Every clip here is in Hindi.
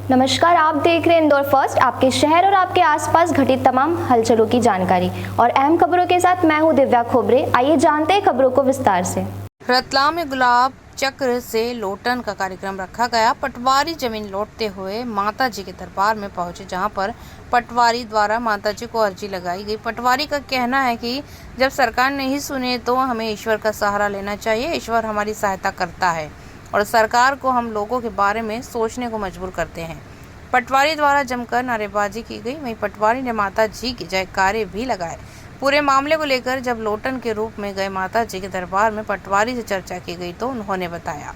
नमस्कार, आप देख रहे हैं इंदौर फर्स्ट, आपके शहर और आपके आसपास घटित तमाम हलचलों की जानकारी और अहम खबरों के साथ मैं हूं दिव्या खोबरे। आइए जानते हैं खबरों को विस्तार से। रतलाम में गुलाब चक्र से लोटन का कार्यक्रम रखा गया। पटवारी जमीन लौटते हुए माता जी के दरबार में पहुंचे, जहां पर पटवारी द्वारा माता जी को अर्जी लगाई गई। पटवारी का कहना है कि जब सरकार नहीं सुने तो हमें ईश्वर का सहारा लेना चाहिए। ईश्वर हमारी सहायता करता है और सरकार को हम लोगों के बारे में सोचने को मजबूर करते हैं। पटवारी द्वारा जमकर नारेबाजी की गई। वहीं पटवारी ने माता जी के जयकारे भी लगाए। पूरे मामले को लेकर जब लोटन के रूप में गए माता जी के दरबार में पटवारी से चर्चा की गई तो उन्होंने बताया,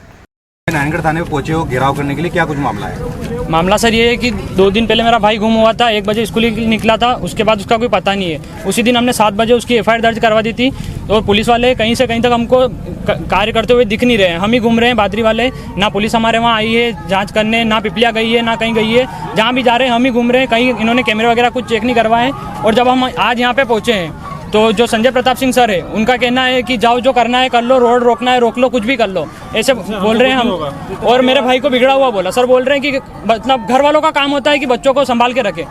नारायणगढ़ थाने में पहुंचे हो घेराव करने के लिए, क्या कुछ मामला है? मामला सर ये है कि 2 दिन पहले मेरा भाई गुम हुआ था। 1 बजे स्कूल निकला था, उसके बाद उसका कोई पता नहीं है। उसी दिन हमने 7 बजे उसकी FIR दर्ज करवा दी थी और पुलिस वाले कहीं से कहीं तक हमको कार्य करते हुए दिख नहीं रहे हैं। हम ही घूम रहे हैं बादरी वाले, ना पुलिस हमारे वहाँ आई है जांच करने, ना पिपलिया गई है, ना कहीं गई है। जहाँ भी जा रहे हैं हम ही घूम रहे हैं। कहीं इन्होंने कैमरे वगैरह कुछ चेक नहीं करवाए। और जब हम आज यहाँ पे पहुँचे हैं तो जो संजय प्रताप सिंह सर है, उनका कहना है कि जाओ जो करना है कर लो, रोड रोकना है रोक लो, कुछ भी कर लो, ऐसे बोल रहे हैं हम। और मेरे भाई को बिगड़ा हुआ बोला। सर बोल रहे हैं कि मतलब घर वालों का काम होता है कि बच्चों को संभाल के रखे,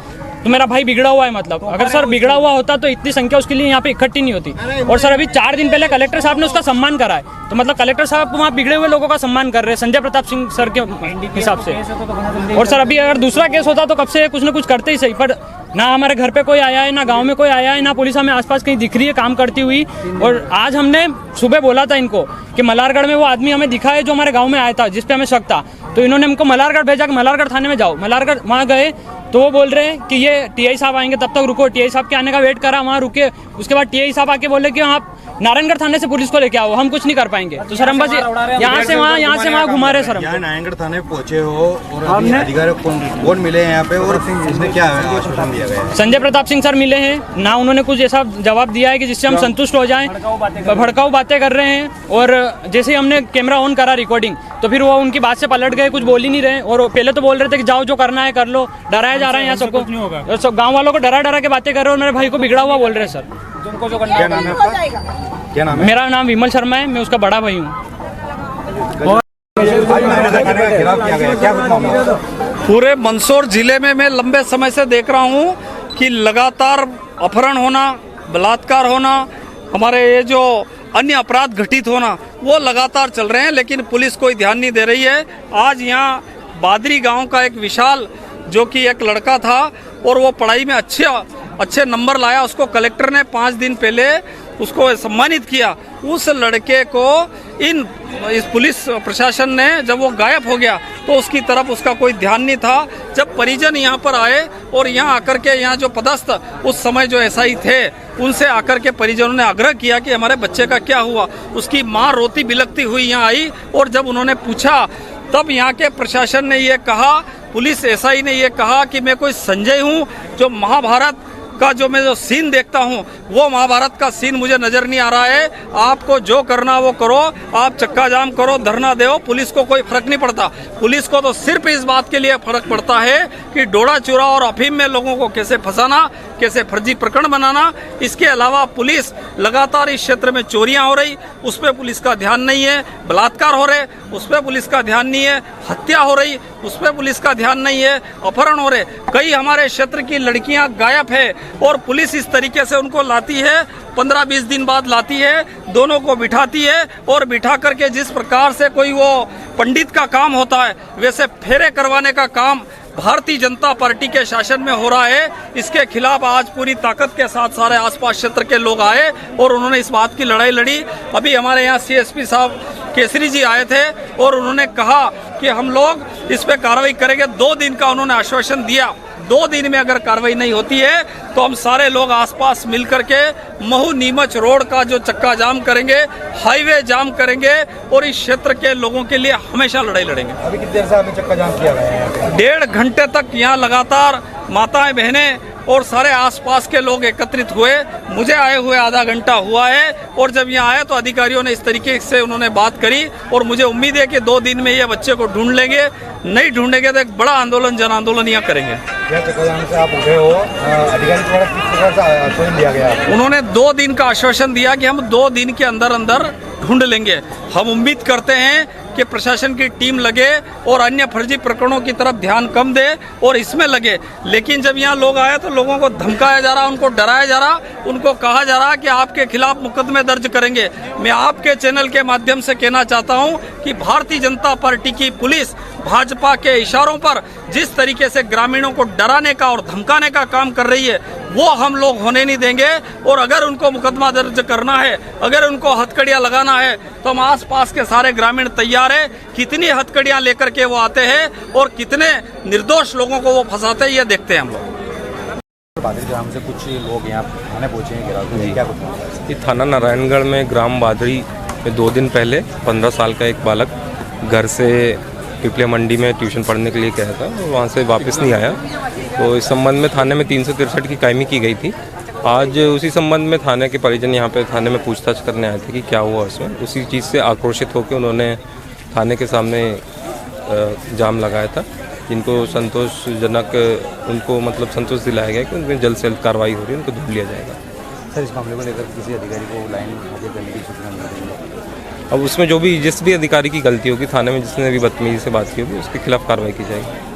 तो मेरा भाई बिगड़ा हुआ है। मतलब अगर सर बिगड़ा हुआ होता तो इतनी संख्या उसके लिए यहाँ पे इकट्ठी नहीं होती। और सर अभी 4 दिन पहले कलेक्टर साहब ने उसका सम्मान करा है, तो मतलब कलेक्टर साहब वहाँ बिगड़े हुए लोगों का सम्मान कर रहे हैं संजय प्रताप सिंह सर के हिसाब से। और सर अभी अगर दूसरा केस होता तो कब से कुछ न कुछ करते ही सही, पर ना हमारे घर पे कोई आया है, ना गांव में कोई आया है, ना पुलिस हमें आसपास कहीं दिख रही है काम करती हुई। और आज हमने सुबह बोला था इनको कि मल्हारगढ़ में वो आदमी हमें दिखा है जो हमारे गांव में आया था, जिस पे हमें शक था, तो इन्होंने हमको मल्हारगढ़ भेजा कि मल्हारगढ़ थाने में जाओ। मल्हारगढ़ वहाँ गए तो वो बोल रहे हैं कि ये TI साहब आएंगे, तब तक रुको। TI साहब के आने का वेट करा, वहाँ रुके। उसके बाद TI साहब आके बोले कि आप नारायणगढ़ थाने से पुलिस को लेके आओ, हम कुछ नहीं कर पाएंगे। तो सर हम बस यहाँ से वहाँ घुमा रहे सर। यहाँ नारायणगढ़ थाने पहुंचे हो और अधिकारी कौन मिले हैं यहाँ पे और इसने क्या आश्वासन दिया गया? संजय प्रताप सिंह सर मिले हैं ना, उन्होंने कुछ ऐसा जवाब दिया है कि जिससे हम संतुष्ट हो जाएं। भड़काऊ बातें कर रहे हैं और जैसे ही हमने कैमरा ऑन करा रिकॉर्डिंग तो फिर वो उनकी बात से पलट गए, कुछ बोल ही नहीं रहे। और पहले तो बोल रहे थे कि जाओ जो करना है कर लो, डराया जा रहा है यहाँ सबको, गाँव वालों को डरा के बातें कर रहे हो और मेरे भाई को बिगड़ा हुआ बोल रहे हैं सर। क्या नाम है आपका? क्या नाम है? मेरा नाम विमल शर्मा है, मैं उसका बड़ा भाई हूँ। पूरे मंदसौर जिले में मैं लंबे समय से देख रहा हूँ कि लगातार अपहरण होना, बलात्कार होना, हमारे ये जो अन्य अपराध घटित होना वो लगातार चल रहे हैं, लेकिन पुलिस कोई ध्यान नहीं दे रही है। आज यहाँ बादरी गांव का एक विशाल जो कि एक लड़का था और वो पढ़ाई में अच्छे नंबर लाया, उसको कलेक्टर ने 5 दिन पहले उसको सम्मानित किया। उस लड़के को इस पुलिस प्रशासन ने जब वो गायब हो गया तो उसकी तरफ उसका कोई ध्यान नहीं था। जब परिजन यहाँ पर आए और यहाँ आकर के यहाँ जो पदस्थ उस समय जो SI थे उनसे आकर के परिजनों ने आग्रह किया कि हमारे बच्चे का क्या हुआ। उसकी माँ रोती बिलखती हुई यहाँ आई और जब उन्होंने पूछा तब यहाँ के प्रशासन ने ये कहा, पुलिस SI ने ये कहा कि मैं कोई संजय हूँ, जो महाभारत का जो मैं सीन देखता हूँ वो महाभारत का सीन मुझे नजर नहीं आ रहा है। आपको जो करना वो करो, आप चक्का जाम करो, धरना दो, पुलिस को कोई फर्क नहीं पड़ता। पुलिस को तो सिर्फ इस बात के लिए फर्क पड़ता है कि डोडा चूरा और अफीम में लोगों को कैसे फंसाना, कैसे फर्जी प्रकरण बनाना। इसके अलावा पुलिस लगातार इस क्षेत्र में चोरियां हो रही, उस पर पुलिस का ध्यान नहीं है। बलात्कार हो रहे, उस पर पुलिस का ध्यान नहीं है। हत्या हो रही, उस पर पुलिस का ध्यान नहीं है। अपहरण हो रहे, कई हमारे क्षेत्र की लड़कियां गायब है और पुलिस इस तरीके से उनको लाती है, 15-20 दिन बाद लाती है, दोनों को बिठाती है और बिठा करके जिस प्रकार से कोई वो पंडित का काम होता है वैसे फेरे करवाने का काम भारतीय जनता पार्टी के शासन में हो रहा है। इसके खिलाफ आज पूरी ताकत के साथ सारे आसपास क्षेत्र के लोग आए और उन्होंने इस बात की लड़ाई लड़ी। अभी हमारे यहाँ CSP साहब केसरी जी आए थे और उन्होंने कहा कि हम लोग इस पे कार्रवाई करेंगे। 2 दिन का उन्होंने आश्वासन दिया। 2 दिन में अगर कार्रवाई नहीं होती है तो हम सारे लोग आसपास मिल करके महू नीमच रोड का जो चक्का जाम करेंगे, हाईवे जाम करेंगे और इस क्षेत्र के लोगों के लिए हमेशा लड़ाई लड़ेंगे। अभी कितनी देर से आपने चक्का जाम किया है? 1.5 घंटे तक यहाँ लगातार माताएं बहनें और सारे आसपास के लोग एकत्रित हुए। मुझे आए हुए आधा घंटा हुआ है और जब यहाँ आए तो अधिकारियों ने इस तरीके से उन्होंने बात करी और मुझे उम्मीद है कि 2 दिन में ये बच्चे को ढूंढ लेंगे। नहीं ढूंढेंगे तो एक बड़ा आंदोलन, जन आंदोलन यहाँ करेंगे। से आप उठे हो, अधिकारी द्वारा किस प्रकार से आश्वासन दिया गया? उन्होंने 2 दिन का आश्वासन दिया कि हम 2 दिन के अंदर अंदर ढूंढ लेंगे। हम उम्मीद करते हैं कि प्रशासन की टीम लगे और अन्य फर्जी प्रकरणों की तरफ ध्यान कम दे और इसमें लगे। लेकिन जब यहाँ लोग आए तो लोगों को धमकाया जा रहा, उनको डराया जा रहा, उनको कहा जा रहा कि आपके खिलाफ मुकदमे दर्ज करेंगे। मैं आपके चैनल के माध्यम से कहना चाहता हूँ कि भारतीय जनता पार्टी की पुलिस भाजपा के इशारों पर जिस तरीके से ग्रामीणों को डराने का और धमकाने का काम कर रही है वो हम लोग होने नहीं देंगे। और अगर उनको मुकदमा दर्ज करना है, अगर उनको हथकड़ियां लगाना है तो हम आसपास के सारे ग्रामीण तैयार है। कितनी हथकड़ियां लेकर के वो आते हैं और कितने निर्दोष लोगों को वो फंसाते हैं ये देखते हैं हम लोग। बादरी ग्राम से कुछ लोग यहाँ थाने पहुँचे हैं गिरा, क्या कुछ मामला है? ये थाना नारायणगढ़ में ग्राम बादरी में 2 दिन पहले 15 साल का एक बालक घर से पिपलिया मंडी में ट्यूशन पढ़ने के लिए गया था और वहाँ से वापस नहीं आया। तो इस संबंध में थाने में 363 की कायमी की गई थी। आज उसी संबंध में थाने के परिजन यहाँ पे थाने में पूछताछ करने आए थे कि क्या हुआ उसमें। उसी चीज़ से आक्रोशित होकर उन्होंने थाने के सामने जाम लगाया था, जिनको संतोषजनक उनको मतलब संतोष दिलाया गया कि उनमें जल्द से जल्द कार्रवाई हो रही है, उनको ढूंढ लिया जाएगा। सर, इस मामले को लेकर किसी अधिकारी को लाइन हाजिर करने की सूचना मिल रही है? अब उसमें जिस भी अधिकारी की गलती होगी, थाने में जिसने भी बदतमीजी से बात की होगी उसके खिलाफ कार्रवाई की जाएगी।